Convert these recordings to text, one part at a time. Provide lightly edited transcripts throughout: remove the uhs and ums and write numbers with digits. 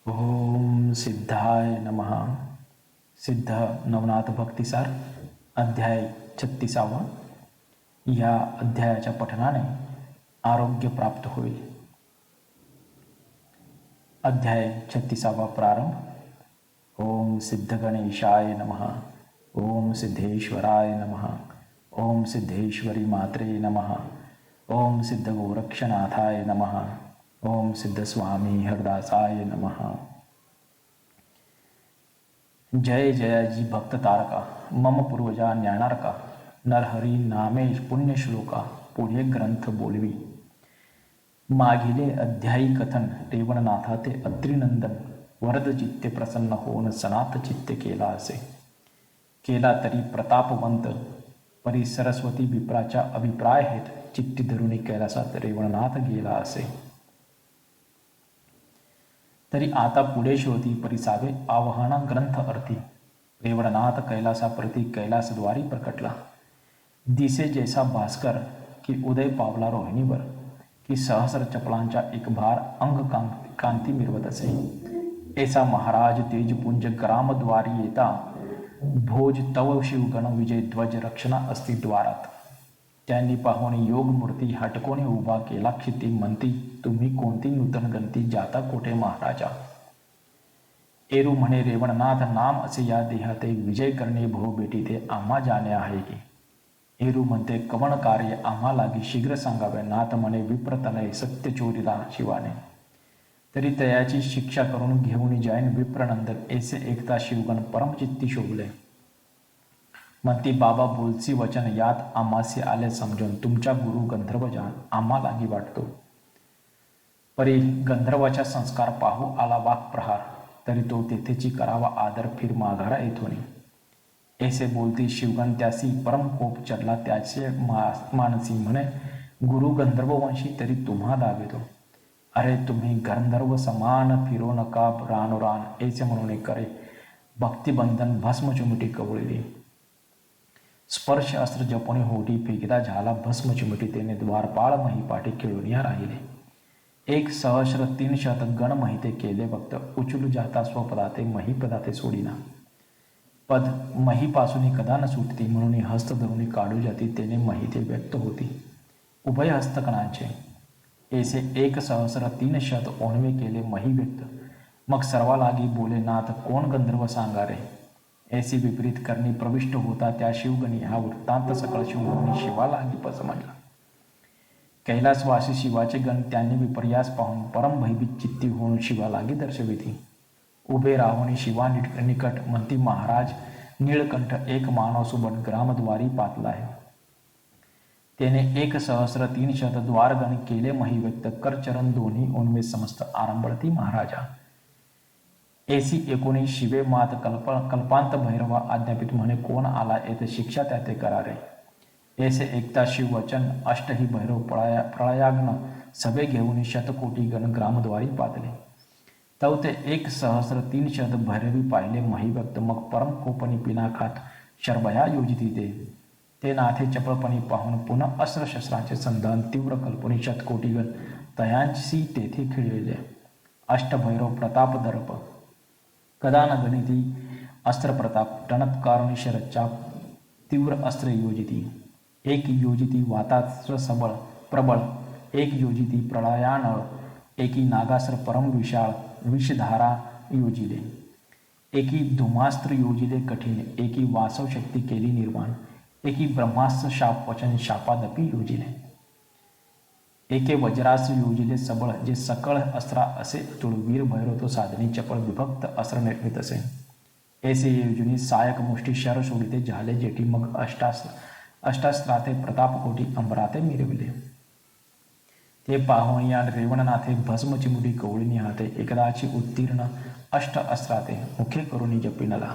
ओम सिद्धाय नमः. सिद्ध नवनाथ भक्तिसार अध्याय 36. या अध्यायाच्या पठनाने आरोग्य प्राप्त होईल. अध्याय 36 प्रारंभ. ओम सिद्ध गणेशाय नमः. ओम सिद्धेश्वराय नमः. ओम सिद्धेश्वरी मात्रे नमः. ओम सिद्ध गोरक्षनाथाय नमः. ओम सिद्ध स्वामी हरदासाय नमः. जय जयाजी भक्त तारका, मम पूर्वजा ज्ञानारका, नरहरी नामे पुण्य श्लोका, पुढे ग्रंथ बोलवी. मागिले अध्यायी कथन रेवणनाथा ते अत्रिनंदन, वरद चित्ते प्रसन्न होऊन सनात चित्ते केला असे. केला तरी प्रतापवंत, परी सरस्वती विप्राच्या अभिप्राय हेत चित्ती धरुणी कैलासात रेवणनाथ गेला असे. तरी आता पुढे शोधी परिसावे आवाहना ग्रंथ अर्थी. रेवणनाथ कैलासाप्रती कैलासद्वारी प्रकटला. दिसे जैसा भास्कर की उदय पावला रोहिणीवर, की सहस्र चपलांच्या एक भार अंग कांती मिरवत असे. ऐसा महाराज तेजपुंज ग्रामद्वारी येता, भोज तव शिवगण विजय ध्वज रक्षणा असती द्वारात. त्यांनी पाहुणे योगमूर्ती हटकोने उभा केला क्षिती म्हणती, तुम्ही कोणती नूतन गंती जाता कोठे महाराजा. एरू म्हणे रेवणनाथ नाम असे या देहाते, विजय करणे भो बेटी ते आम्हा जाणे आहे की. एरू म्हणते कवण कार्य आम्हा लागी शीघ्र सांगावे. नाथ म्हणे विप्रतनय सत्य चोरीला शिवाने, तरी तयाची शिक्षा करून घेऊन जाईन विप्रनंदन. ऐसे एकता शिवगण परमचित्ती शोभले. म्हणती बाबा बोलसी वचन यात आम्हासी आले समजून, तुमच्या गुरु गंधर्व जाण आम्हा लागी वाटतो. परी गंधर्वाच्या संस्कार पाहू आला वाक प्रहार, तरी तो तेथेची करावा आदर फिर माघारा येथोनी. ऐसे बोलती शिवगण त्यासी परम कोप चढला त्याचे मानसी म्हणे, गुरु गंधर्ववंशी तरी तुम्हा दावेतो. अरे तुम्ही गंधर्व समान फिरो नका रानोरान. ऐसे म्हणून करे भक्तिबंधन भस्म चिमुटी कवळली. स्पर्श अस्त्र जपोने होटी फेकिता झाला भस्म चिमुटी. तेने द्वारपाळ महिपाठी खेळून राहिले. एक सहस्र 300 गण महिते केले भक्त, उचलू जाता स्वपदाते महिपदाते सोडिना. पद महीपासून कदा न सुटती, म्हणून हस्त धरुणी काढू जाती तेने महिते व्यक्त होती उभय हस्तकणांचे. ऐसे 1,300 ओणवे केले मही व्यक्त. मग सर्वा लागी बोले नाथ कोण गंधर्व सांगा रे. ऐसी विपरीत करणी प्रविष्ट होता त्या शिवगणी हा वृत्तांत सकळ शिवगणी शिवा लागी पसमजला. कैलासवासी शिवाचे गण त्यांनी विपर्यास पाहून परम भयभीत चित्ती होऊन शिवा लागी दर्शविती. उभे राहून शिवा निकट म्हणती, महाराज नीळकंठ एक मानव सुबट ग्रामद्वारी पातला आहे. त्याने 1,300 द्वारगण केले मही व्यक्त. करचरण दोन्ही ओणवे समस्त आरंभळती महाराजा. ऐसी 19 शिवे मात कल्पांत भैरवा आज्ञापित म्हणे, कोण आला येथे शिक्षा त्याते करारे. ऐसे एकता शिववचन अष्टही भैरव प्रळयाग्न सभे घेऊन शतकोटी गण ग्रामद्वारी पातले. तव ते 1,300 भैरवी पाहिले महिभक्त. मग परम कोपणी पिनाखात शरभया योजिती ते नाथे चपळपणी पाहून पुन्हा अस्त्रशस्त्रांचे संधान तीव्र कल्पनी शतकोटी गण तयांशी तेथे खिळविले. अष्टभैरव प्रताप दर्प कदा न गणिती अस्त्र प्रताप टणत्कारुणी शरच्चा तीव्र अस्त्र योजिती. एक योजिती वातास्त्र सबळ प्रबळ, एक योजिती प्रळयानळ, एकी नागास्त्र परम विशाळ विषधारा योजिले. एकी धुमास्त्र योजिले कठीण, एकी वासव शक्ती केली निर्माण, एकी ब्रह्मास्त्र शाप वचन शापादपी योजिले. एके वज्रास्त्र योजिले सबळ, जे सकळ अस्त्रा असे तुळवीर भैरव तो साधनी चपळ विभक्त अस्त्र निर्मित असे. ऐसे योजनी सायक मुष्टी शर सोडिते झाले जेठी. मग अष्टास्त्राते प्रतापकोटी अंबराते मिरविले. ते पाहून या रेवणनाथे भस्म चिमुटी कवळीनी हाते. एकदाची उत्तीर्ण अष्ट अस्त्राते मुखे करुणी जपिनला.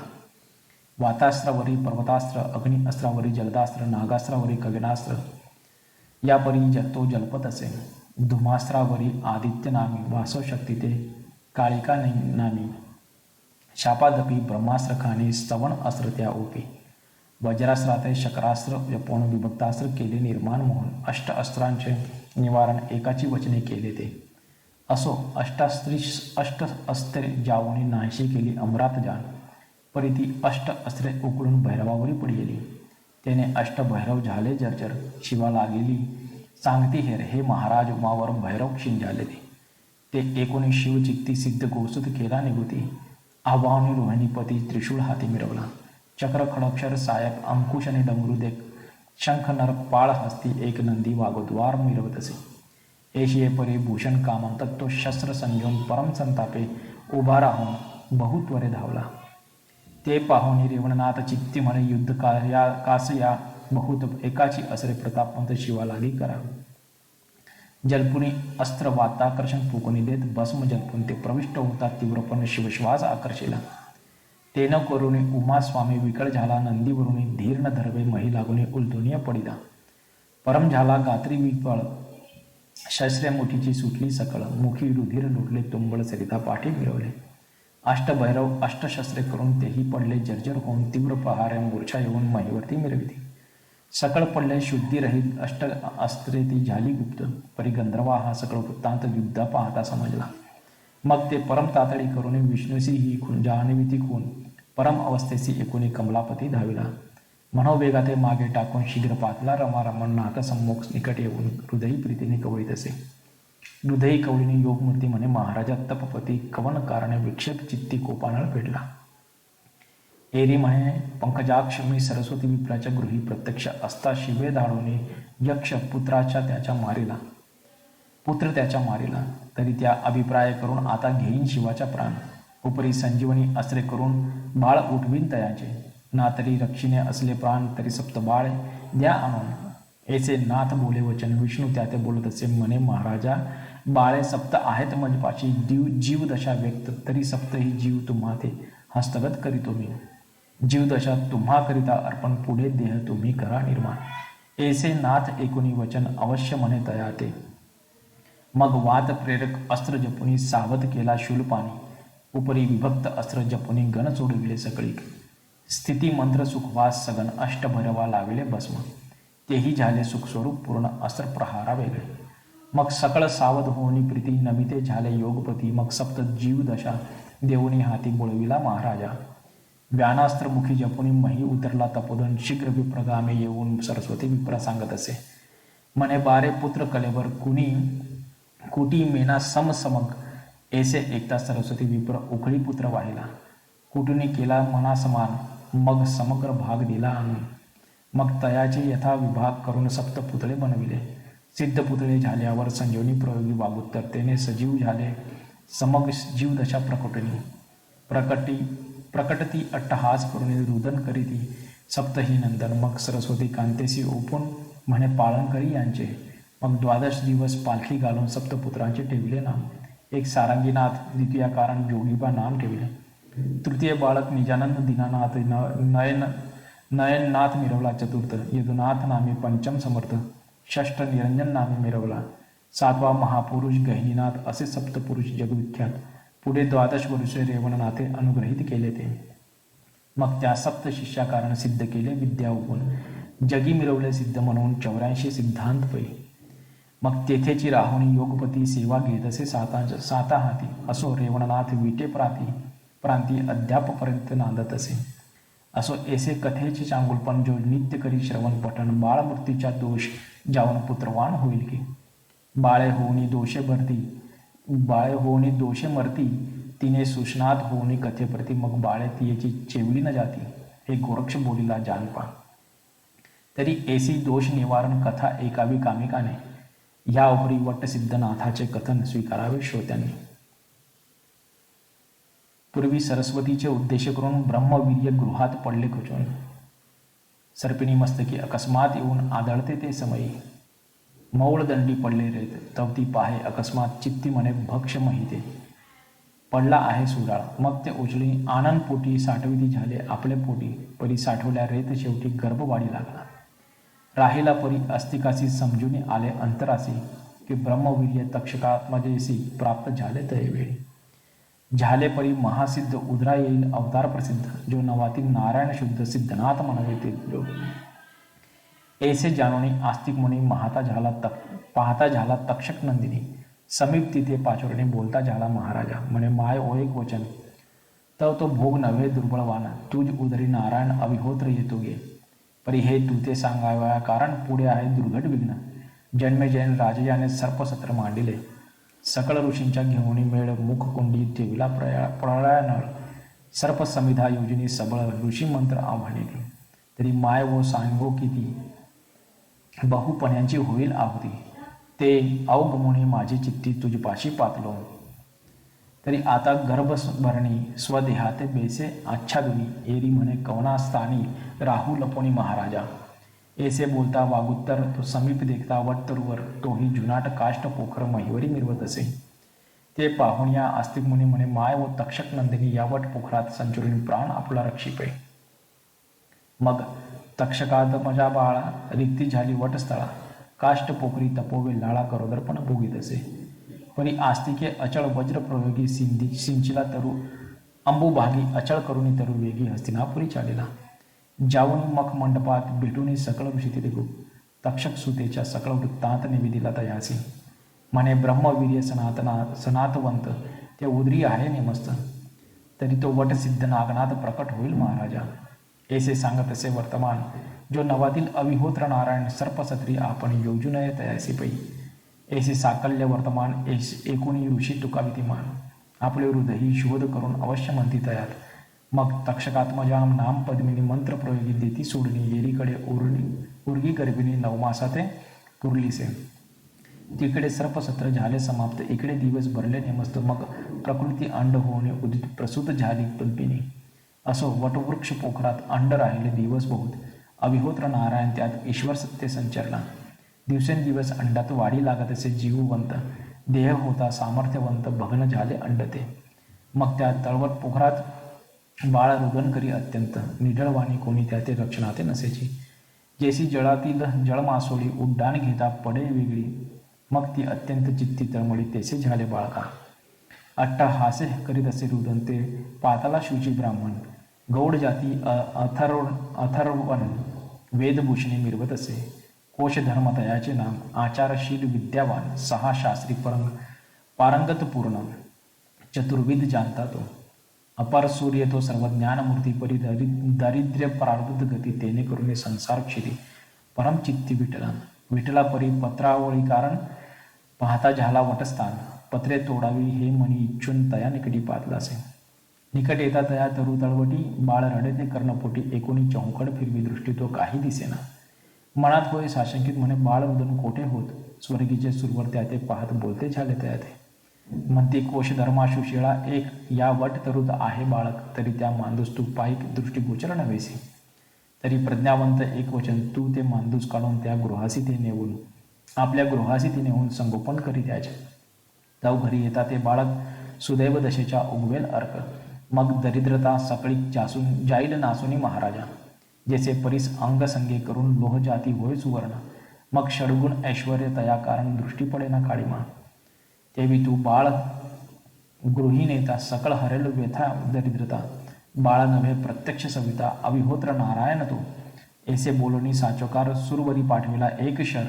वातास्त्रावरी पर्वतास्त्र, अग्नि अस्त्रावरी जलदास्त्र, नागास्त्रावरी गगनास्त्र यापरी तो जलपत असे. धुमास्त्रावरी आदित्य नामी, वासव शक्ती ते काळिका नामी, शापादपी ब्रह्मास्त्र खाणी स्तवन अस्त्र त्या ओपी. वज्रास्त्राते शकरास्त्र जपोन विभक्तास्त्र केले निर्माण मोहन. अष्ट अस्त्रांचे निवारण एकाची वचने केले ते. असो अष्ट अस्त्रे जावणी नाहीशी केली अमरात जाण, परी ती अष्ट अस्त्रे उकळून भैरवावरी पडलेली. त्याने अष्टभैरव झाले जर्जर, शिवा लागेली सांगती हेर, हे महाराज उमावर भैरव क्षीण झाले ते एकोणी शिवचित्ती सिद्ध गोसुत केला निगुती. आव्हानी रोहिणीपती त्रिशूळ हाती मिरवला, चक्र खडक्षर सायक अंकुश आणि डमरू देख, शंख नरक पाळ हस्ती एक नंदी वागोद्वार मिरवत असे. एशिये परी भूषण कामंतक तो शस्त्र संजोन परम संतापे उभा राहून बहुत्वरे धावला. ते पाहुणी रेवणनाथ चित्ती म्हणे युद्ध कासया बहुत, एकाची असरे प्रतापवंत शिवा लागी करावे. जलपुनी अस्त्र वाताकर्षण फुकणी देत भस्म जलपून ते प्रविष्ट होता तीव्रपण शिवश्वास आकर्षिला. तेन करुणी उमा स्वामी विकळ झाला, नंदीवरुणी धीर न धरवे मही लागुनी उलधुनिय पडिला. परम झाला गात्री विपळ, शस्त्रे मुठीची सुटली सकळ, मुखी रुधिर लुटले तुंबळ सरिता पाठी मिळवले. अष्टभैरव अष्टशस्त्रे करून तेही पडले जर्जर होऊन, तीव्र पहारे मूर्छा येऊन महीवरती मिरविली. सकळ पडले शुद्धीरहित अष्ट अस्त्रे ती झाली गुप्त, परी गंधर्वा हा सकळ वृत्तांत युद्धा पाहता समजला. मग ते परम तातडी करून विष्णूसी ही जाणविती खून, परम अवस्थेसी एकोणी कमलापती धाविला. मनोवेगाते मागे टाकून शीघ्र पातला रमा रमण नाकसम्मुख निकट येऊन हृदयी प्रीतीने कवळीत असे. हृदयी कवळीने योगमूर्ती म्हणे महाराजा तपपती, कवन कारणे विक्षेप चित्ती कोपानळ फेडला. एरी म्हणे पंकजाक्ष मी सरस्वती विप्राच्या गृही प्रत्यक्ष असता शिवे धाडोनी यक्ष पुत्र त्याच्या मारिला. तरी त्या अभिप्राय करून आता घेईन शिवाच्या प्राण, उपरी संजीवनी अस्त्रे करून बाळ उठवीन तयाचे. ना तरी रक्षिणे असले प्राण तरी सप्त बाळ द्या आणून, ऐसे नाथ बोले वचन विष्णू त्या ते बोलत असे म्हणे महाराजा बाळे सप्त आहेत मजपाशी, जीव दशा व्यक्त तरी सप्त ही जीव तुम्हा ते हस्तगत करीतो मी. जीवदशा तुम्हा करिता अर्पण पुढे देह तुम्ही करा निर्माण, ऐसे नाथ एकुणी वचन अवश्य म्हणे तया ते. मग वात प्रेरक अस्त्र जपुनी सावध केला शूलपाणी, उपरी विभक्त अस्त्र जपुनी गण सोडविले सकळी. स्थिती मंत्र सुखवास सगन अष्टभैरवा लाविले भस्म, तेही झाले सुखस्वरूप पूर्ण अस्त्र प्रहारा वेगळे. मग सकळ सावध होऊनी प्रीती नमिते झाले योगपती, मग सप्त जीव दशा देऊनी हाती बोळविला महाराजा. व्यानास्त्रमुखी जपुनी मही उतरला तपोधन, शीघ्र विप्रगामे येऊन सरस्वती विप्रा सांगत असे म्हणे बारे पुत्र कलेवर कुटी मेना समसमग, ऐसे एकता सरस्वती विप्र उखळी पुत्र वाहिला. कुटुनी केला मना समान, मग समग्र भाग दिला आम्ही. मग तयाचे यथा विभाग करून सप्त पुतळे बनविले. सिद्ध पुतळे झाल्यावर संजीवनी प्रयोगी वागुत्तर तेने सजीव झाले समग जीवदशा प्रकटती अट्टहास करून रुदन करीती सप्तही नंदन. मग सरस्वती कांतेसी ओपून म्हणे पाळन करी यांचे. मग 12 दिवस पालखी घालून सप्तपुत्रांचे ठेविले नाम. एक सारंगीनाथ, द्वितीय कारण जोगीबा नाम ठेविले. तृतीय बाळक निजानंद दीनानाथ, नयननाथ मिरवला चतुर्थ. यदुनाथ नामे पंचम समर्थ, षष्ठ निरंजन नामे मिरवला. 7वा महापुरुष गहिनीनाथ असे सप्तपुरुष जगविख्यात. पुढे 12 वर्षे रेवणनाथे अनुग्रहित केले ते. मग त्या सप्त शिष्याकारण सिद्ध केले विद्या उगून, जगी मिरवले सिद्ध म्हणून 84 सिद्धांत पै. मग तेथेची राहुणी योगपती सेवा घेत असे साता हाती. असो रेवणनाथ विटे प्रांती अद्यापपर्यंत नांदत असे. असो ऐसे कथेचे चांगुलपण जो नित्य करी श्रवण पठण, बाळमृत्यूचा दोष जाऊन पुत्रवान होईल की. बाळे होऊनी दोषे मरती, तिने सुष्णात होऊनी कथेप्रती. मग बाळे तियेची चेवली न जाती, हे गोरक्ष बोलीला जानपा. तरी ऐसी दोष निवारण कथा ऐकावी कामिकाने, ह्या उपरी वटसिद्धनाथाचे कथन स्वीकारावे श्रोत्यांनी. पूर्वी सरस्वतीचे उद्देश करून ब्रह्मवीर्य गृहात पडले खचून, सर्पिणी मस्तकी अकस्मात येऊन आदळते ते समयी. मौळदंडी पडले रेत, तवती पाहे अकस्मात चित्ती म्हणे भक्ष महिते. पडला आहे सुडाळ, मग ते उचली आनंद पोटी साठविती झाले आपले पोटी. परी साठवल्या रेत शेवटी गर्भवाढी लागला. राहिला परी अस्तिकासी समजून आले अंतरासी, की ब्रह्मवीर्य तक्षकात्मजेसी प्राप्त झाले तयवेळी. झाले परी महासिद्ध उदरा येईल अवतार प्रसिद्ध, जो नवातील नारायण शुद्ध सिद्धनाथ म्हणवे ते लोक. ऐसे जानोनी आस्तिक मुनी पाहता झाला तक्षक नंदिनी, समीप तिथे पाचोरणे बोलता झाला महाराजा म्हणे माय ओ एक वचन तव तो भोग नव्हे दुर्बळवाना तुझ उदरी नारायण अविहोत्र येतो गे परी हे तू ते सांगाव्या कारण पुढे आहे दुर्घट विघ्न जन्मेजैन राजयाने सर्पसत्र मांडिले सकळ ऋषींच्या घेऊनी मेळ मुखकुंडी ठेविला प्रळयानळ सर्प समिधा योजनी सबळ ऋषी मंत्र आव्हानिले तरी माय व सांगो किती बहुपण्यांची होईल आहुती ते अवगमुनी माझी चित्ती तुझपाशी पातलो तरी आता गर्भभरणी स्वदेहाते बेसे आच्छादुनी एरी म्हणे कवनास्थानी राहू लपोनी महाराजा ऐसे बोलता वागुत्तर तो समीप देखता वटतरुवर तोही जुनाट काष्ट पोखर महिवरी मिरवत असे ते पाहून या आस्तिक मुनी म्हणे माय व तक्षक नंदिनी या वट पोखरात संचुरून प्राण आपला रक्षिपे मग तक्षकात मजा बाळा रिक्ती झाली वटस्थळा काष्ट पोखरी तपोवे लाळा करोदरपण भोगीत असे परी आस्तिके अचळ वज्र प्रयोगी सिंचिला तरु अंबुभागी अचळ करुणी तरु वेगी हस्तिनापुरी चालिला जाऊन मख मंडपात भेटून सकळ ऋषी तिथे तक्षक सुतेच्या सकळ वृत्तांत निवेदिला तयासी म्हणे ब्रह्मवीर्य सनातवंत ते उदरी आहे नेमस्त तरी तो वटसिद्ध नागनाथ प्रकट होईल महाराजा ऐसे सांगत असे वर्तमान जो नवातील अविहोत्र नारायण सर्पसत्री आपण योजू नये तयासी पै ऐसे साकल्य वर्तमान एकोणी ऋषी तुकावितिमान आपले हृदयी शोध करून अवश्य म्हणती तयात मग तक्षकात्मजाम नाम पद्मिनी मंत्र प्रयोगी देती सोडणी येरीकडे उर्गी गर्भिणी नवमासाते पुरलीसे तिकडे सर्पसत्र झाले समाप्त इकडे दिवस भरले नेमस्त मग प्रकृती अंड होणे उदित प्रसूत झाली पद्मिनी असो वटवृक्ष पोखरात अंड राहिले दिवस बहुत अविहोत्र नारायण त्यात ईश्वर सत्य संचरला दिवसेंदिवस अंडात वाढी लागत असे जीववंत देह होता सामर्थ्यवंत भग्न झाले अंड ते मग त्या तळवट पोखरात बाळ रुदन करी अत्यंत निढळवाणी कोणी त्या ते रक्षणाते नसेची जैसी जळातील जळमासोळी उड्डाण घेता पडे वेगळी मग ती अत्यंत चित्ती तळमळी तेसे झाले बाळका अट्टहासे करीत असे रुदन ते पाताला शुची ब्राह्मण गौड जाती अथर्वन वेदभूषणे मिरवत असे कोशधर्मतयाचे नाम आचारशील विद्यावान सहा शास्त्री पारंगत पूर्ण चतुर्विद जाणता तो अपार सूर्य तो सर्वज्ञानमूर्ती परी दारिद्र्य प्रारब्ध गती तेने करून संसार क्षिती परमचित्ती विठला परी पत्रावळी कारण पाहता झाला वटस्थान पत्रे तोडावी हे मनी इच्छून तया निकटी पातलासे निकट येता तया तरु तळवटी बाळ रडते कर्णपोटी एकोणी चौकड फिरवी दृष्टी तो काही दिसेना मनात होय साशंकित म्हणे बाळ उदन कोठे होत स्वर्गीचे सुरवर त्या ते पाहत बोलते झाले त्या ते म्हणते कोश धर्माशुशिळा एक या वट तरुत आहे बाळक तरी त्या मांदूस तू पायिक दृष्टीगोचर नव्हेसी तरी प्रज्ञावंत एक वचन तू ते मांदूस काढून त्या गृहासी ते नेऊन आपल्या गृहासी ते नेऊन संगोपन करी द्यायचे तव घरी येता ते बाळक सुदैव दशेच्या उगवेल अर्क मग दरिद्रता सकळी जाईल नासुनी महाराजा जैसे परीस अंगसंगे करून लोह जाती होय सुवर्ण मग षडगुण ऐश्वर्य तया कारण दृष्टी पडे ना काळीमा तेवी तू बाळ गृही नेता सकळ हरेल व्यथा दरिद्रता बाळ नव्हे प्रत्यक्ष सविता अविहोत्र नारायण तो ऐसे बोलणी साचोकार सुरवरी पाठविला एक शर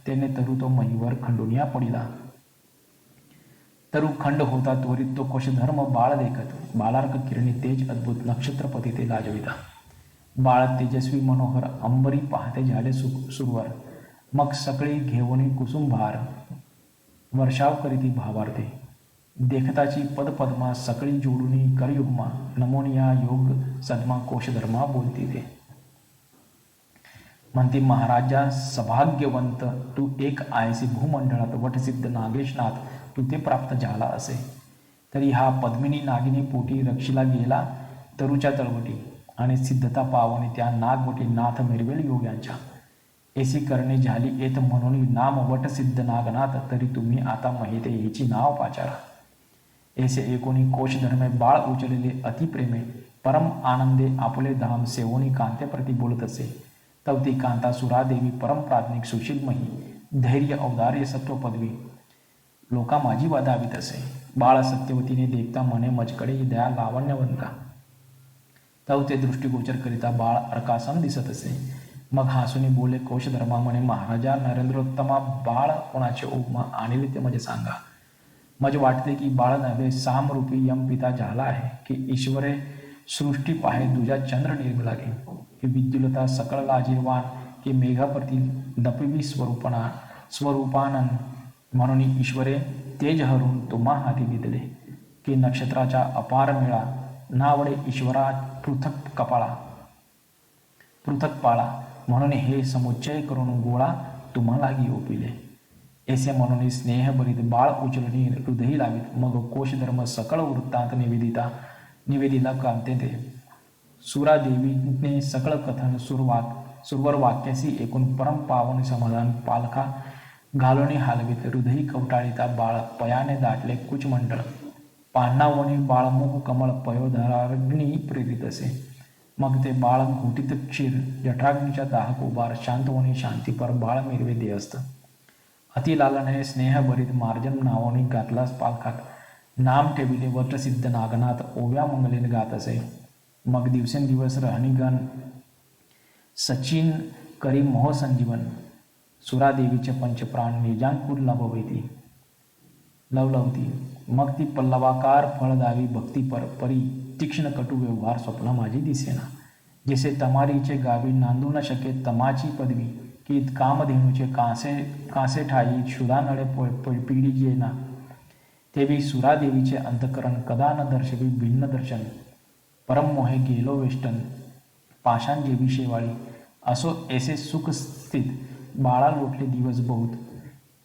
तेने तरु तो महीवर खंडुनिया पडिला तरु खंड होता त्वरित तो कोशधर्म बाळ देखत बालार्क किरणी तेज अद्भुत नक्षत्रपती ते लाजविता बाळ तेजस्वी मनोहर अंबरी पाहते झाले सुरवर मग सकळी घेवणी कुसुम भार वर्षाव करीती भावार्थे देखताची पदपद्मा सकळी जोडुनी करयुग्मा नमोनिया योग सद्मा कोशधर्मा बोलती ते म्हणते महाराजा सभाग्यवंत तू एक आयसी भूमंडळात वटसिद्ध नागेशनाथ तू ते प्राप्त झाला असे तरी हा पद्मिनी नागिनी पोटी रक्षिला गेला तरुच्या तळवटी आणि सिद्धता पावणे त्या नागवटी नाथ मिरवेल योग्यांच्या ऐसी करणे झाली येत म्हणून नाम वटसिद्ध नागनाथ तरी तुम्ही आता महिते हिची नाव पाचारा ऐसे एकोणी कोशधर्मे बाळ उचलेले अतिप्रेमे परम आनंदे आपले धाम सेवोनी कांतेप्रती बोलत असे तव ती कांता सुरादेवी परम प्राज्ञिक सुशीलमही धैर्य औदार्य सत्व पदवी लोका माझी वादावीत असे बाळ सत्यवतीने देखता म्हणे मजकडे दया लावण्यवंता तव ते दृष्टीगोचर करिता बाळ अर्कासन दिसत असे मग हासुनी बोले कोशधर्मा म्हणे महाराजा नरेंद्रोत्तमा बाळ कोणाचे उपमा आणले ते म्हणजे सांगा मज वाटते की बाळ नव्हे सामरूपी यम पिता झाला आहे की ईश्वरे सृष्टी पाहे दुजा चंद्र निर्मला घे की विद्युलता सकळ लाजीरवान की मेघाप्रती दपिवी स्वरूपानंद म्हणून ईश्वरे तेज हरून तुम्हा हाती दिले की नक्षत्राच्या अपार मेळा नावडे ईश्वरा पृथक पाळा म्हणून हे समुच्चय करून गोळा तुम्हाला गी ओपिले ऐसे म्हणून स्नेहभरीत बाळ उचलणी हृदयी लावित मग कोशधर्म सकळ वृत्तांत निवेदिला कांते ते सुरादेवीने सकळ कथन सुरवर वाक्यासी एकूण परम पावन समाधान पालखा घालोनी हालवीत हृदयी कवटाळीता बाळ पयाने दाटले कुचमंडळ पान्नावणी बाळमुख कमळ पयोधराग्नी प्रेरित असे मग ते बाळ घोटीत क्षीर जठराग्नीच्या दाहक उभार शांतवणी शांतीपर बाळ मिरवे दे असत अतिलालने स्नेहभरीत मार्जन नावणी घातलास पालखात नाम ठेविले वटसिद्ध नागनाथ ओव्या मंगलेन गात असे मग दिवसेंदिवस रहणीगण सचिन करी मोह संजीवन सुरादेवीचे पंचप्राण निजांकुर लवलवती मग ती पल्लवाकार फळदावी भक्तीपर परी तीक्ष्ण कटू व्यवहार स्वप्न माझी दिसेना जसे तमारीचे गावी नांदू न शके तमाची पदवी की कामधेनूचे कासे ठाई क्षुधा नळे पिढी जेना तेवी सुरादेवीचे अंतकरण कदा न दर्शवी भिन्न दर्शन परम मोहे गेलो वेष्टन पाषाण जेवी शेवाळी असो ऐसे सुख स्थित बाळा लोटले दिवस बहुत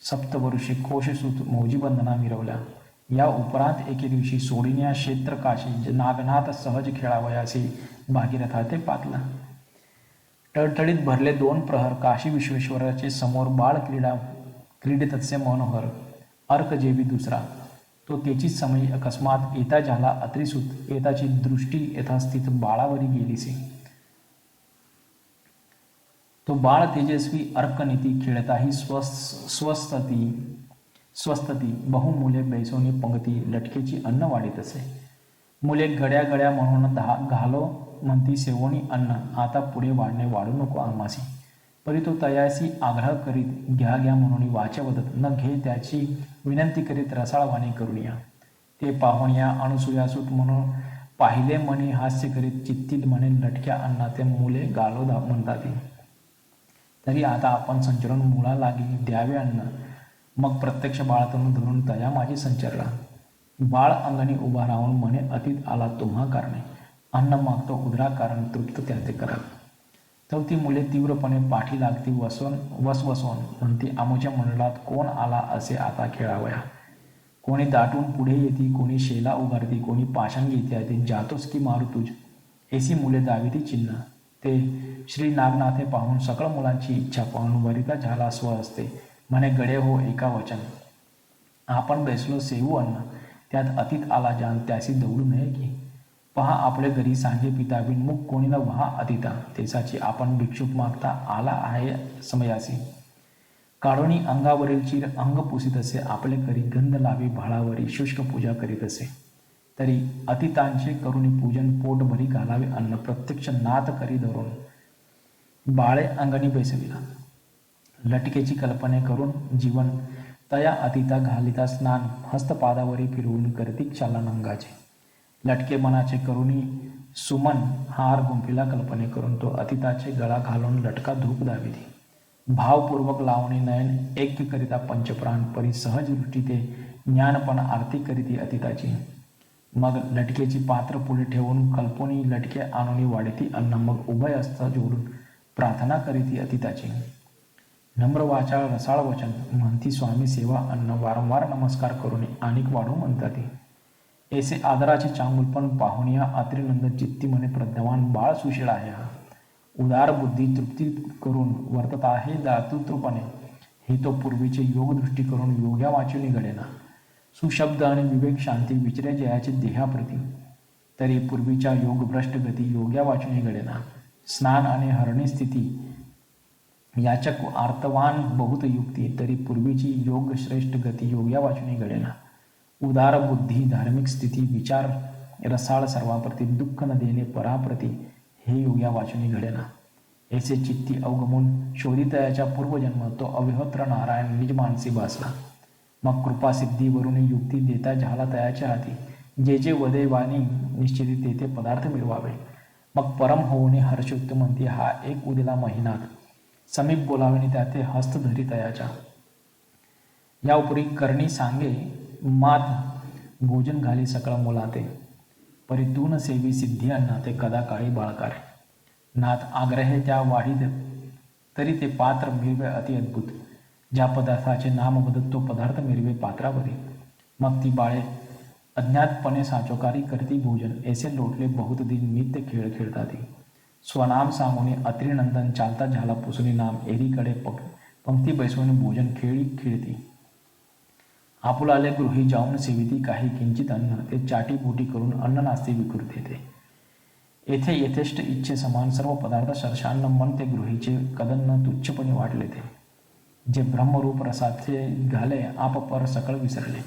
सप्तवर्षे कोशसूत मौजीबंधना मिरवल्या या उपरांत एके दिवशी सोडिन्या क्षेत्र काशी नागनाथ सहज खेळावयाचे भागीरथा ते पातला टळटळीत भरले 2 प्रहर काशी विश्वेश्वराचे समोर बाळ क्रीडितसे मनोहर अर्क जेवी दुसरा तो त्याचीच समयी अकस्मात येता झाला अत्रिसूत येताची दृष्टी यथास्थित बाळावरी गेलीसे तो बाळ तेजस्वी अर्कनीती खेळताही स्वस्तती बहुमुले बैसोनी पंगती लटकेची अन्न वाढीत असे मुले गड्या म्हणून घालो म्हणती सेवोनी अन्न आता पुढे वाढू नको आम्हासी परी तो तयासी आग्रह करीत घ्या म्हणून वाचवदत न घे त्याची विनंती करीत रसाळवाणी करूनिया ते पाहुणया अणुसुयासूत म्हणून पाहिले म्हणे हास्य करीत चित्तील म्हणे लटक्या अन्ना ते मुले गालो म्हणतात तरी आता आपण संचरण मुळा लागी द्यावे अन्न मग प्रत्यक्ष बाळातून धरून तया माझी संचरला बाळ अंगणी उभा राहून म्हणे अतीत आला तुम्हा कारणे अन्न मागतो उदरा कारण तृप्त त्याचे करा चौथी मुले तीव्रपणे पाठी लागती वसवसवून म्हणती आमच्या मंडळात कोण आला असे आता खेळावया कोणी दाटून पुढे येती कोणी शेला उभारती कोणी पाषाण घेते जातोस की मारू तुझ ऐसी मुले दाविती चिन्ह ते श्री नागनाथे पाहून सकळ मुलांची इच्छा पाहून वरिता झाला स्व असते म्हणे गडे हो एका वचन आपण बेसलो सेवू अन्न त्यात अतीत आला जाण त्यासी दौडू नये की पहा आपले घरी सांगे पिता बिनमुख कोणी न व्हा अतिता तेसाची आपण भिक्षुक मागता आला आहे समयासी काढोनी अंगावरील चीर अंग पुसीत असे आपले करी गंध लावी भाळावरी शुष्क पूजा करीत असे तरी अतितांचे करुणी पूजन पोट भरी घालावे अन्न प्रत्यक्ष नात करी धरून बाळे अंगणी बैसविला लटकेची कल्पने करून जीवन तया अतिता घालिता स्नान हस्तपादावरी फिरवून करती चालन अंगाचे लटके मनाचे करुणी सुमन हार गुंफीला कल्पने करून तो अतिताचे गळा घालून लटका धूप दाविती भावपूर्वक लावणी नयन ऐक्य करिता पंचप्राण परी सहज दृष्टी ते ज्ञानपण आरती करीती अतिताची मग लटकेची पात्र पुढे ठेवून कल्पोनी लटके आणून वाढती अन्न मग उभय हस्त जोडून प्रार्थना करीती अतिताची नम्र वाचाळ रसाळ वचन म्हणती स्वामी सेवा अन्न वारंवार नमस्कार करून आणिक वाढू म्हणतात ऐसे आदराचे चांगुलपण पाहून या अत्रिनंद चित्ती म्हणे प्रज्ञावान बाळ सुशील आहे हा उदार बुद्धी तृप्ती करून वर्तत आहे दातृत्वपणे हे तो पूर्वीचे योगदृष्टी करून योग्या वाचून घडेना सुशब्द आणि विवेक शांती विचरे जयाचे देहाप्रती तरी पूर्वीच्या योगभ्रष्ट गती योग्या वाचून घडेना स्नान आणि हरणी स्थिती याचक आर्तवान बहुत युक्ती तरी पूर्वीची योग श्रेष्ठ गती योग्या वाचून घडेना उदार बुद्धी धार्मिक स्थिती विचार रसाळ सर्वाप्रती दुःख न देणे पराप्रती हे योग्या वाचून घडेना ऐसे चित्ती अवगमून शोधितयाच्या पूर्वजन्म तो अविहोत्र नारायण निज मानसी भासला मग कृपासिद्धीवरून युक्ती देता झाला तयाच्या हाती, जे जे वदैवानी निश्चिती तेथे पदार्थ मिळवावे. मग परम होऊने हर्षयुक्त म्हणती, हा एक उदिला महिनात समीप बोलावेने त्याते हस्त धरी तयाच्या. या उपरी करणी सांगे मात भोजन घाली सकळ मुलाते, परितून सेवी सिद्धी अण्णा ते कदा काळी बाळकारे. नाथ आग्रहे त्या वाढीत तरी ते पात्र मिळवे अति अद्भुत, ज्या पदार्थाचे नाम बदत तो पदार्थ मिळवे पात्रावरी. मग ती बाळे अज्ञातपणे साचोकारी करती भोजन, ऐसे लोटले बहुत दिन नित्य खेळ खेळताती. स्वनाम सांगून अत्रिनंदन चालता झाला पुसुनी नाम, एरीकडे पंक्ती बैसवून भोजन खेळी खेळती. आपुलाले गृही जाऊन सेविती काही किंचित अन्न, ते चाटी बोटी करून अन्न नास्ते विकृत येते. येथे यथेष्ट इच्छे समान सर्व पदार्थ शर्षान्न मन ते गृहीचे कदन्न तुच्छपणे वाटले. ते जे ब्रह्मरूप रसाचे घाले आप पर सकळ विसरले,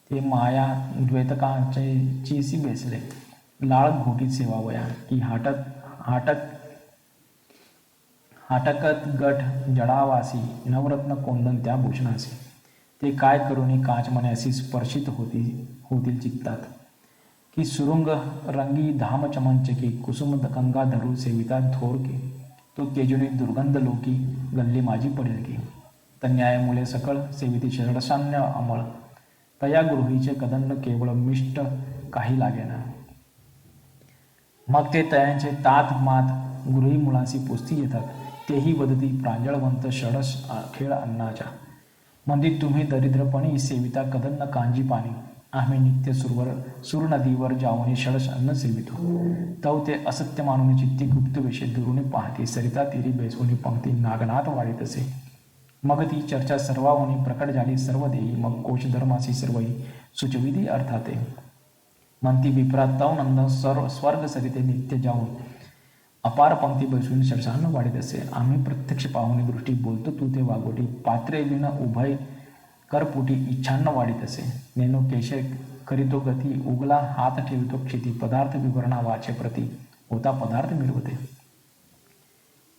ते माया द्वैतकांचे चीसी बेसले. लाळ घोटीत सेवावया की हाटकत गठ जडावासी, नवरत्न कोंदन त्या भूषणासी. ते काय करूनी काच मण्यासी स्पर्शित होतील चित्तात, की सुरुंग रंगी धाम चमंचके कुसुम गंगा धरू सेविता थोरके. तो तेजुनी दुर्गंध लोकी गल्ली माझी पडेल की, तन्याय मुले सकळ सेविती षडसान्य अमळ. तया गृहीचे कदन्न केवळ मिष्ट काही लागेना. मग ते तयांचे तात मात गृही मुलांशी पुस्ती येतात, तेही वदती प्रांजळवंत षडस खेळ अन्नाच्या. मंदिर तुम्ही दरिद्रपणी सेविता कदन्न कांजी पाणी, आम्ही नित्य सुर नदीवर जाऊन षडस अन्न सेवितो. तव ते असत्य मानून चित्ती गुप्त वेशे दुरुनी पाहती, सरिता तीरी बेसवून पंक्ती नागनाथ वाढीत असे. मग ती चर्चा सर्वाहुनी प्रकट झाली सर्व देई, मग कोश धर्मासी सर्वही सुचविधी अर्थाते. म्हणती विप्रा तव नंदन स्वर्ग सरिते नित्य जाऊन, अपार पंक्ती बैसून षडसान्न वाढीत असे. आम्ही प्रत्यक्ष पाहुणी दृष्टी बोलतो तू ते वागोटी, पात्रे विण उभय करपुटी इच्छान्न वाढीत असे. नेनो केशर करीतो गती, उगला हात ठेवितो क्षिती, पदार्थ विवरणा वाचे प्रती, होता पदार्थ मिळवते.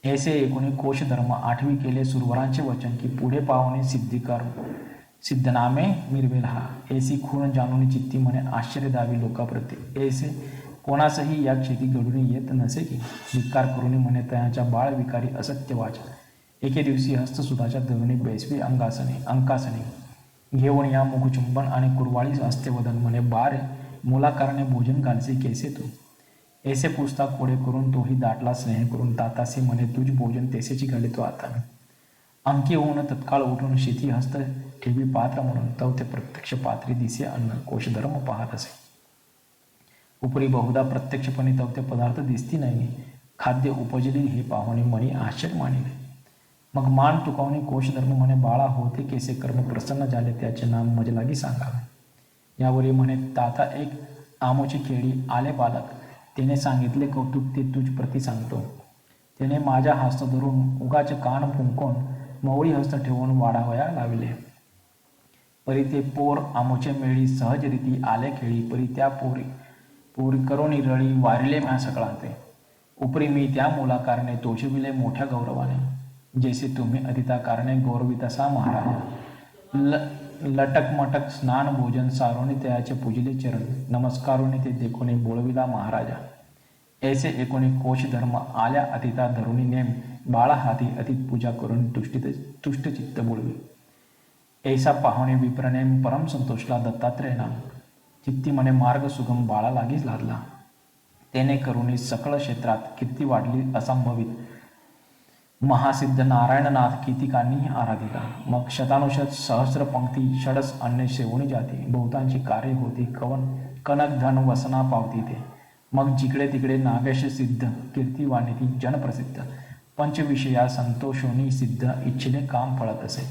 ऐसे एकोणी कोश धर्म आठवी केले सुरवरांचे वचन, की पुढे पाहुणे सिद्धनामे मिरवेल हा. ऐसी खूण जाणून चित्ती म्हणे आश्चर्य दावी लोकाप्रती, ऐसे कोणासही या क्षेती घडून येत नसे की. धिक्कार करून म्हणे तयाच्या बाळ विकारी असत्य वाचा. एके दिवशी हस्तसुधाच्या धरुणी बैसवी अंकासने घेऊन या मुखचुंबन आणि कुरवाळी हस्त्यवदन म्हणे, बारे मुलाकारणे भोजन घालसे कैसे तू. ऐसे पुसता कोडे करून तोही दाटला स्नेह करून, तातासी म्हणे तुझ भोजन तेसेची घालितो आता मी. अंकी होऊन तत्काळ उठून शिथी हस्त ठेवी पात्र म्हणून, तव ते प्रत्यक्ष पात्री दिसे अन्न कोशधर्म पाहत असे. उपरी बहुधा प्रत्यक्षपणे तव ते पदार्थ दिसती नाही, खाद्य उपजली हे पाहुणे मनी आश्चर्य मानिले. मग मान तुकावणी कोशधर्म म्हणे, बाळा होते केसे कर्म प्रसन्न झाले त्याचे नाम मज लागी सांगावे. यावरी म्हणे ताता एक आमोची खेळी आले बालक, त्याने सांगितले कौतुक ते तुझ प्रती सांगतो. त्याने माझ्या हस्त धरून उगाचे कान फुंकून मवळी हस्त ठेवून वाढावया लाविले. परी ते पोर आमोचे मेळी सहजरीती आले खेळी, परी त्या पोरी करोनी रळी वारिले म्या सकळाते. उपरी मी त्या मुलाकारणे तोषविले मोठ्या गौरवाने, जैसे तुम्ही अतिता कारणे गौरवितसा महाराजा. लटकमटक स्नान भोजन सारोने त्याचे पूजिले चरण, नमस्कारोने ते देखोने बोळविला महाराजा. ऐसे एकोणी कोश धर्म आल्या अतिता धरुणी नेम, बाळा हाती अतित पूजा करून तुष्टचित्त बोळवी. ऐसा पाहुणे विप्रनेम परम संतोषला दत्तात्रेय नाम, चित्ती म्हणे मार्ग सुगम बाळा लागीच लादला. त्याने करुणी सकळ क्षेत्रात कीर्ती वाढली असंभवित, महासिद्ध नारायणनाथ कीतिकांनी आराधिला. मग शतानुशत सहस्र पंक्ती षडस अन्य सेवणी जाती, बहुतांची कार्य होती कनक धन वसना पावती ते. मग जिकडे तिकडे नागेश सिद्ध कीर्ती वाणिती जनप्रसिद्ध, पंचविषया संतोषोनी सिद्ध इच्छिले काम फळत असे.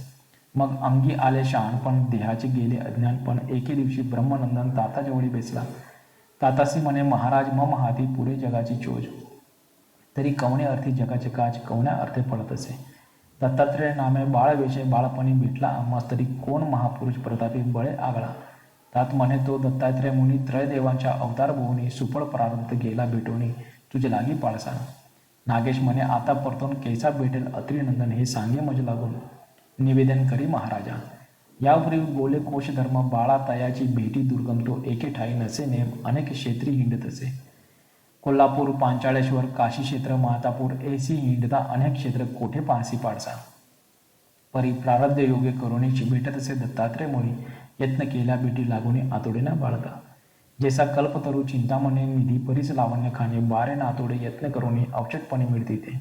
मग अंगी आले शहाणपण देहाचे गेले अज्ञानपण, एके दिवशी ब्रह्मनंदन ताताजवळी बेसला. तातासी म्हणे महाराज मम हाती पुरे जगाची चोज, तरी कवणे अर्थी जगाचे काज कवण्या अर्थे पडत असे. दत्तात्रेय नामे बाळ वेशे बाळपणी भेटला आम्हास, तरी कोण महापुरुष प्रतापी बळे आगळा. तात म्हणे तो दत्तात्रेय मुनी त्रयदेवांच्या अवतार भोवनी, सुफळ प्रारंभ गेला भेटोनी तुझे लागी पाळसा. नागेश म्हणे आता परतून कैसा भेटेल अत्रिनंदन, हे सांगे मज लागून निवेदन करी महाराजा. यावरील बोले कोश धर्म बाळा तयाची भेटी दुर्गम तो एके ठाई नसे नेम अनेक क्षेत्री हिंडत असे. कोल्हापूर पांचाळेश्वर काशी क्षेत्र मातापूर ऐसी हिंडता अनेक क्षेत्र कोठे पाहसी पाडसा. परी प्रारब्ध योग्य करुणीची भेटत असे दत्तात्रय मुनी यत्न केल्या भेटी लागुनी आतोडे बाळगा. जैसा कल्पतरू चिंतामणी निधी परीच लावण्य खाणे बारे नातोडे यत्न करुणी अवचटपणे मिळते ते.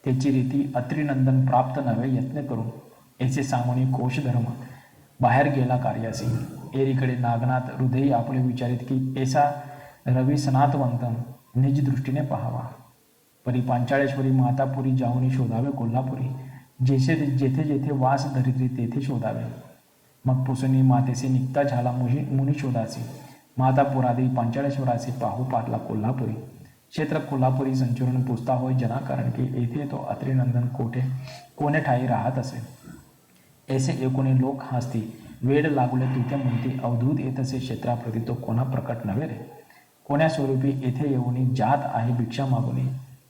त्याची रीती अत्रिनंदन प्राप्त नव्हे यत्न करून ऐसे सांगुनी कोश धर्म बाहेर गेला कार्यासी. एरीकडे नागनाथ हृदयी आपले विचारित की ऐसा रवी सनातवंत निज दृष्टीने पहावा. परी पांचाळेश्वरी मातापुरी जाऊनी शोधावे कोल्हापुरी. जेथे जेथे वास धरित्री तेथे शोधावे. मग पुसनी मातेसे निघता झाला मुनी शोधासी. मातापुरादी पांचाळेश्वराचे पाहू पाटला कोल्हापुरी. क्षेत्र कोल्हापुरी संचरण पुसता होय जना कारण की येथे तो अत्रिनंदन कोणे ठाई राहत असे. ऐसे एकोणी लोक हसती वेड लागले तुते म्हणती अवधूत येत असे क्षेत्राप्रती तो कोणा प्रकट नव्हे रे. कोण्या स्वरूपी येथे येऊनी जात आहे भिक्षा मागुनी.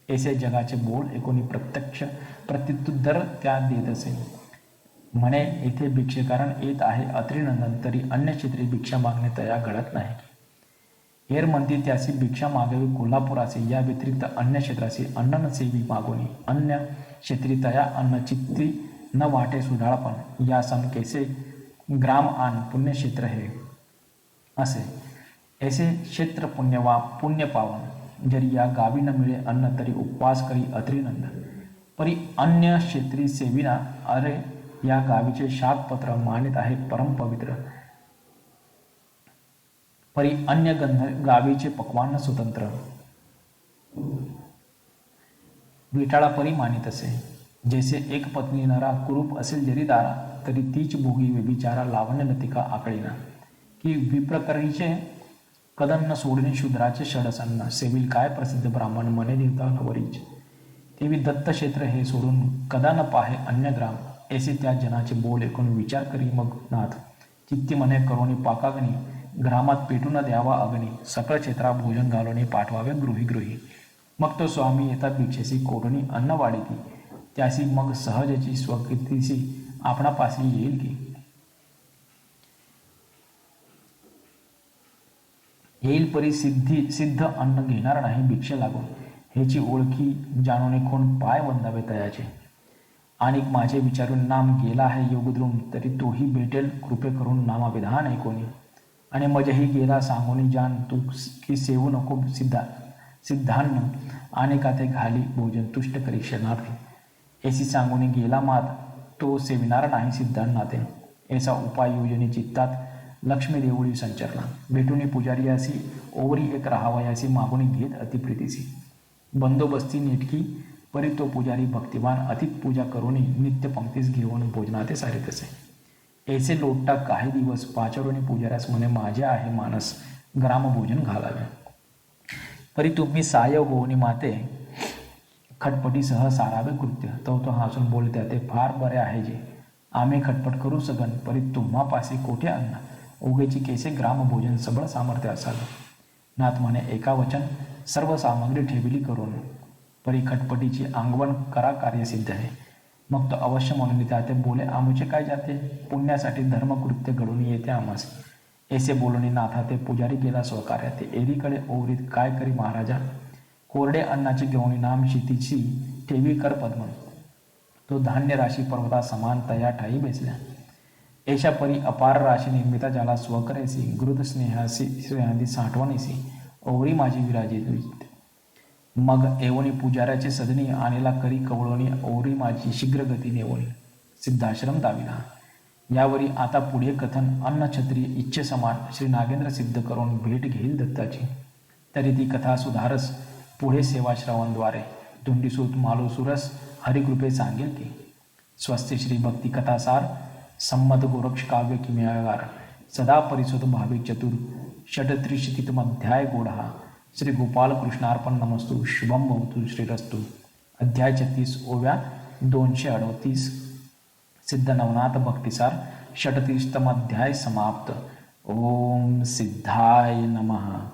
ऐसे जगाचे बोल एकोणी प्रत्यक्ष प्रत्युत्तर त्या देत असे. म्हणे येथे भिक्षेकारण येत आहे अत्रिनंदन तरी अन्य क्षेत्री भिक्षा मागणे तया घडत नाही. हेर म्हणती त्यासी भिक्षा मागावी कोल्हापुराचे या व्यतिरिक्त अन्य क्षेत्राशी अन्न नसेवी मागुनी. अन्य क्षेत्री तया अन्न चित्ती न वाटे सुधाळपण या सम कैसे ग्राम आन पुण्यक्षेत्र हे असे. ऐसे क्षेत्र पुण्य पावन जरी या गावी न मिळे अन्न तरी उपवास करी अत्रिनंदन. परी अन्य क्षेत्री सेविना अरे या गावीचे शाकपत्र मानित आहे परम पवित्र. परी अन्य गावीचे पक्वान्न स्वतंत्र. विटाळा परी मानित असे. जैसे एक पत्नी नरा कुरूप असेल जरी दारा तरी तीच भोगी व्यभिचारा लावण्य लतिका आकळीना. की विप्रकरीचे कदन सोडणे शूद्राचे षडसन्न सेविल काय प्रसिद्ध ब्राह्मण मने देवता नवरीच. तेवी दत्त क्षेत्र हे सोडून कदा न पाहे अन्य ग्राम. ऐसे त्या जनाचे बोल ऐकून विचार करी मग नाथ चित्ती मने करोनी पाकाग्नी. ग्रामात पेटून द्यावा अग्नी सकळ क्षेत्रा भोजन घालून पाठवावे गृही. मग तो स्वामी येता भिक्षेसी कोडणी अन्न वाढीती. त्यासी मग सहजची स्वकीर्तीसी आपणापासी येईल की. येईल परी सिद्ध अन्न घेणार नाही भिक्षा लागून. ह्याची ओळखी जाणून कोण पाय वंदावे तयाचे. आणि माझे विचारून नाम गेला आहे योगद्रुम तरी तोही भेटेल कृपे करून नामाविधान ऐकोनी. आणि मजेही गेला सांगोनी जाण तू की सेवू नको सिद्धान्न आणि का ते घाली भोजन तुष्ट करी क्षणार्थी. ऐसी सांगून गेला मात तो सेविनार नाही सिद्धांनाते. ऐसा उपाय योजने चित्तात लक्ष्मी देवळी संचरला. भेटूनी पुजारी असी ओवरी एक राहावयासी मागुनी घेत अतिप्रीतीसी. बंदोबस्ती नेटकी परी तो पुजारी भक्तिवान अतित पूजा करूनी नित्य पंक्तीस घेऊन भोजनाते सारित असे. ऐसे लोटता काही दिवस पाचारोनी पुजाऱ्यास म्हणे माझे आहे मानस ग्रामभोजन घालावे. परी तुम्ही साय होऊनी माते खटपटीसह सारावे कृत्य. तो हसून बोलत्या ते फार बरे आहे जे आम्ही खटपट करू सगन परी तुम्हा पासी कोठे अन्न. उगेची केसे ग्रामभोजन सबळ सामर्थ्य असावे. नाथ म्हणे एका वचन सर्व सामग्री ठेविली करून. परी खटपटीची आंगवण करा कार्य सिद्ध आहे. मग तो अवश्य म्हणून त्याते बोले आमुचे काय जाते पुण्यासाठी धर्मकृत्य घडून येते आम्हास. ऐसे बोलून नाथा ते पुजारी गेला स्वकार्या. ते एरीकडे ओवरीत काय करी महाराजा. कोरडे अन्नाची घेऊन नाम शितीची ठेवी कर पद्म. तो धान्य राशी पर्वता समान तया ठाई बेसल्या. ऐशा परी अपार राशी निर्मिता ज्याला स्वकरेसी गृद स्नेहादी साठवणीसी ओवरी माझी विराजित. मग एवणी पुजाऱ्याचे सदनी आणेला करी कवळोनी ओवरी माझी शीघ्रगती नेवणी सिद्धाश्रम दाविला. यावरी आता पुढे कथन अन्न क्षत्रिय इच्छे समान श्री नागेंद्र सिद्ध करून भेट घेईल दत्ताची. तरी ती कथा सुधारस पुढे सेवाश्रवणद्वारे. धुंडीसूत मालुसुरस हरिकृपे सांगेल की. स्वस्ति श्री भक्ती कथासार संमत गोरक्ष काव्य किमयागार. सदा परिसुत भाविक चतुर षटत्रिशतितमध्याय गोढा. श्री गोपाल कृष्णार्पण नमस्तु. शुभम भवतु श्रीरस्तु. अध्याय 36 ओव्या 238. सिद्ध नवनाथ भक्तिसार 38तम अध्याय समाप्त. ओम सिद्धाय नमः.